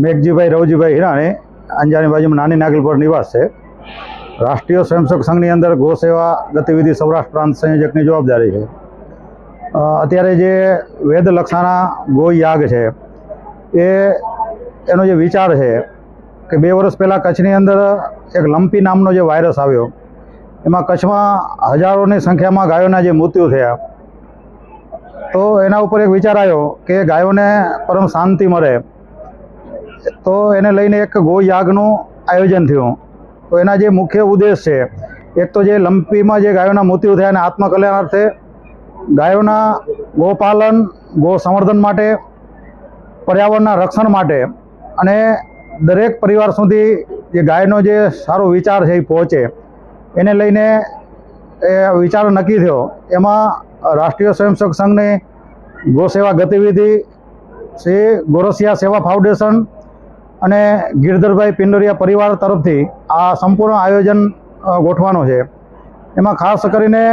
મેઘજીભાઈ રવજીભાઈ હિરાણી, અંજારની બાજુમાં નાની નાગલપર નિવાસ છે। રાષ્ટ્રીય સ્વયંસેવક સંઘની અંદર ગૌ સેવા ગતિવિધિ સૌરાષ્ટ્ર પ્રાંત સંયોજકની જવાબદારી છે। અત્યારે જે વેદ લક્ષાના ગો યાગ છે એનો જે વિચાર છે કે 2 વર્ષ પહેલાં કચ્છની અંદર એક લંપી નામનો જે વાયરસ આવ્યો, એમાં કચ્છમાં હજારોની સંખ્યામાં ગાયોના જે મૃત્યુ થયા, તો એના ઉપર એક વિચાર આવ્યો કે ગાયોને પરમ શાંતિ મળે, તો એને લઈને એક ગો યાગનું આયોજન થયું। તો એના જે મુખ્ય ઉદ્દેશ છે, એક તો જે લંપીમાં જે ગાયોના મૃત્યુ થયા અને આત્મકલ્યાણાર્થે ગાયોના ગોપાલન, ગો સંવર્ધન માટે, પર્યાવરણના રક્ષણ માટે અને દરેક પરિવાર સુધી જે ગાયનો જે સારો વિચાર છે એ પહોંચે, એને લઈને એ વિચાર નક્કી થયો। એમાં રાષ્ટ્રીય સ્વયંસેવક સંઘની ગૌ સેવા ગતિવિધિ, શ્રી ગોરસિયા સેવા ફાઉન્ડેશન અને ગિરધરભાઈ પિંડોરિયા પરિવાર તરફથી આ સંપૂર્ણ આયોજન ગોઠવાનું છે। એમાં ખાસ કરીને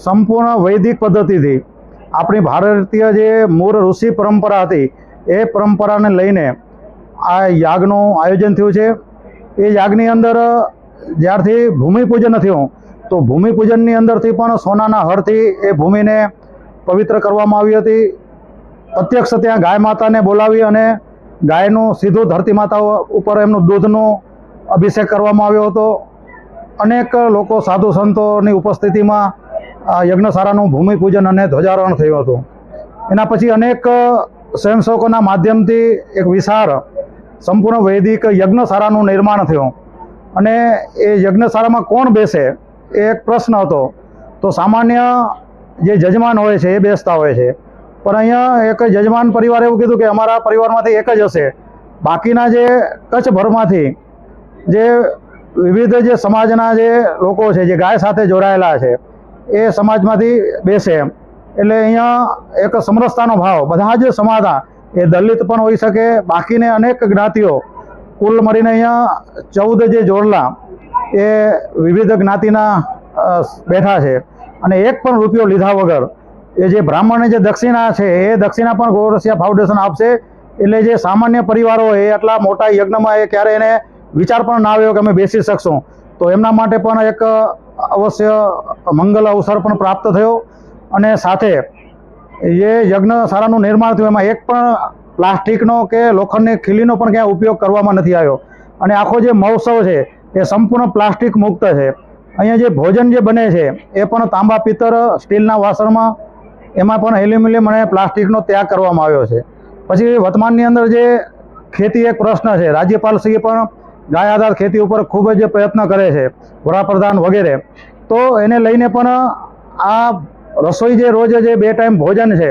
સંપૂર્ણ વૈદિક પદ્ધતિથી આપણી ભારતીય જે મૂળ ઋષિ પરંપરા હતી એ પરંપરાને લઈને આ યાગનું આયોજન થયું છે। એ યાગની અંદર જ્યારથી ભૂમિપૂજન થયું, તો ભૂમિપૂજનની અંદરથી પણ સોનાના હળથી એ ભૂમિને પવિત્ર કરવામાં આવી હતી। પ્રત્યક્ષ ત્યાં ગાય માતાને બોલાવી અને ગાયનું સીધું ધરતી માતા ઉપર એમનું દૂધનું અભિષેક કરવામાં આવ્યો હતો। અનેક લોકો સાધુ સંતોની ઉપસ્થિતિમાં યજ્ઞશાળાનું ભૂમિપૂજન અને ધ્વજારોહણ થયું હતું। એના પછી અનેક સ્વયંસેવકોના માધ્યમથી એક વિશાળ સંપૂર્ણ વૈદિક યજ્ઞશાળાનું નિર્માણ થયું। અને એ યજ્ઞશાળામાં કોણ બેસે એ એક પ્રશ્ન હતો। તો સામાન્ય જે જજમાન હોય છે એ બેસતા હોય છે, પણ અહીંયા એક જજમાન પરિવારે એવું કીધું કે અમારા પરિવારમાંથી એક જ હશે, બાકીના જે કચ્છભરમાંથી જે વિવિધ જે સમાજના જે લોકો છે, જે ગાય સાથે જોડાયેલા છે, એ સમાજમાંથી બેસે એમ। એટલે અહીંયા એક સમરસતાનો ભાવ, બધા જ સમાજના, એ દલિત પણ હોઈ શકે, બાકીને અનેક જ્ઞાતિઓ, કુલ મળીને અહીંયા 14 જે જોડલા એ વિવિધ જ્ઞાતિના બેઠા છે અને એક પણ રૂપિયો લીધા વગર એ જે બ્રાહ્મણની જે દક્ષિણા છે એ દક્ષિણા પણ ગોરસિયા ફાઉન્ડેશન આપશે। એટલે જે સામાન્ય પરિવારો એ આટલા મોટા યજ્ઞમાં એ ક્યારે એને વિચાર પણ ના આવ્યો કે અમે બેસી શકશું, તો એમના માટે પણ એક અવશ્ય મંગલ અવસર પણ પ્રાપ્ત થયો। અને સાથે એ યજ્ઞશાળાનું નિર્માણ થયું, એમાં એક પણ પ્લાસ્ટિકનો કે લોખંડની ખીલીનો પણ ક્યાંય ઉપયોગ કરવામાં નથી આવ્યો અને આખો જે મહોત્સવ છે એ સંપૂર્ણ પ્લાસ્ટિક મુક્ત છે। અહીંયા જે ભોજન જે બને છે એ પણ તાંબા, પિત્તર, સ્ટીલના વાસણમાં, એમાં પણ એલ્યુમિનિયમ અને પ્લાસ્ટિકનો ત્યાગ કરવામાં આવ્યો છે। પછી વર્તમાનની અંદર જે ખેતી એક પ્રશ્ન છે, રાજ્યપાલશ્રીએ પણ ગાય આધાર ખેતી ઉપર ખૂબ જ પ્રયત્ન કરે છે, વડાપ્રધાન વગેરે, તો એને લઈને પણ આ રસોઈ જે રોજ જે 2 ટાઈમ ભોજન છે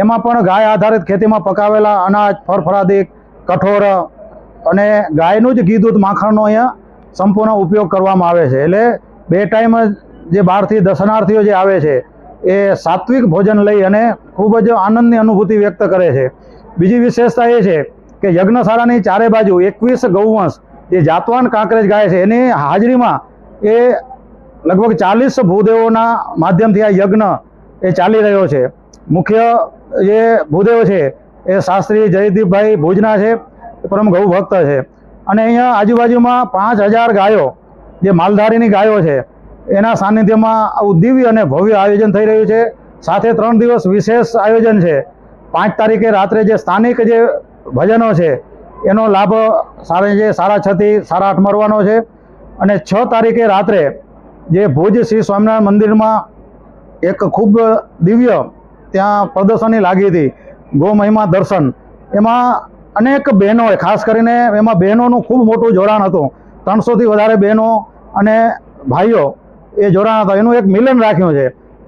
એમાં પણ ગાય આધારિત ખેતીમાં પકાવેલા અનાજ, ફળફળાદી, કઠોળ અને ગાયનું જ ઘી, દૂધ, માખણનો અહીંયા સંપૂર્ણ ઉપયોગ કરવામાં આવે છે। એટલે 2 ટાઈમ જે બહારથી દર્શનાર્થીઓ જે આવે છે એ સાત્વિક ભોજન લઈ અને ખૂબ જ આનંદની અનુભૂતિ વ્યક્ત કરે છે। બીજી વિશેષતા એ છે કે યજ્ઞશાળાની ચારે બાજુ 21 ગૌવંશ જે જાતવાન કાંકરેજ ગાય છે એની હાજરીમાં એ લગભગ 40 ભૂદેવોના માધ્યમથી આ યજ્ઞ એ ચાલી રહ્યો છે। મુખ્ય જે ભૂદેવ છે એ શાસ્ત્રી જયદીપભાઈ ભુજના છે, પરમ ગૌ ભક્ત છે। અને અહીંયા આજુબાજુમાં 5000 ગાયો, જે માલધારીની ગાયો છે, એના સાનિધ્યમાં આવું દિવ્ય અને ભવ્ય આયોજન થઈ રહ્યું છે। સાથે 3 દિવસ વિશેષ આયોજન છે। 5 તારીખે રાત્રે જે સ્થાનિક જે ભજનો છે એનો લાભ જે 6:30 થી 8:30 મળવાનો છે। અને 6 તારીખે રાત્રે જે ભુજ શ્રી સ્વામિનારાયણ મંદિરમાં એક ખૂબ દિવ્ય ત્યાં પ્રદર્શની લાગી હતી, ગો મહિમા દર્શન, એમાં અનેક બહેનોએ, ખાસ કરીને એમાં બહેનોનું ખૂબ મોટું જોડાણ હતું। 300થી વધારે બહેનો અને ભાઈઓ એ જોડાણ હતા। એનું એક મિલન રાખ્યું છે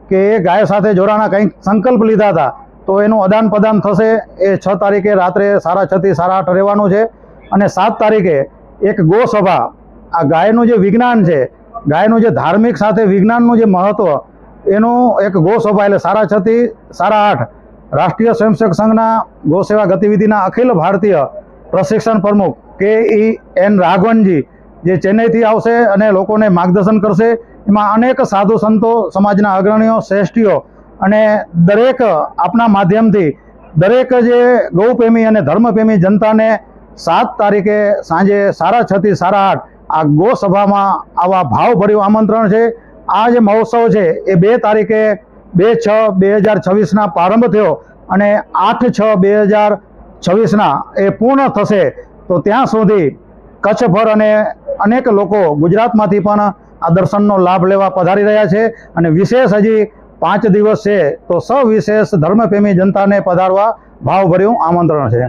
કે એ ગાય સાથે જોડાણા કંઈક સંકલ્પ લીધા હતા, તો એનું આદાન પ્રદાન થશે। એ 6 તારીખે રાત્રે 6:30 થી 8:30 રહેવાનું છે। અને 7 તારીખે એક ગોસભા, આ ગાયનું જે વિજ્ઞાન છે, ગાયનું જે ધાર્મિક સાથે વિજ્ઞાનનું જે મહત્વ, એનું એક ગોસભા, એટલે 6:30 થી 8:30 રાષ્ટ્રીય સ્વયંસેવક સંઘના ગૌ સેવા ગતિવિધિના અખિલ ભારતીય પ્રશિક્ષણ પ્રમુખ KEN રાઘવનજી જે ચેન્નઈથી આવશે અને લોકોને માર્ગદર્શન કરશે। એમાં અનેક સાધુ સંતો, સમાજના અગ્રણીઓ, શ્રેષ્ઠીઓ અને દરેક આપના માધ્યમથી દરેક જે ગૌપ્રેમી અને ધર્મપ્રેમી જનતાને 7 તારીખે સાંજે 6:30 થી 8:30 આ ગો સભામાં આવા ભાવભર્યું આમંત્રણ છે. આ જે મહોત્સવ છે એ 2 તારીખે 2/6/2026ના પ્રારંભ થયો અને 8/6/2026ના એ પૂર્ણ થશે. તો ત્યાં સુધી કચ્છભર અને અનેક લોકો ગુજરાતમાંથી પણ આ દર્શનનો લાભ લેવા પધારી રહ્યા છે. અને વિશેષ હજી 5 દિવસ છે તો સવિશેષ ધર્મપ્રેમી જનતાને પધારવા ભાવભર્યું આમંત્રણ છે.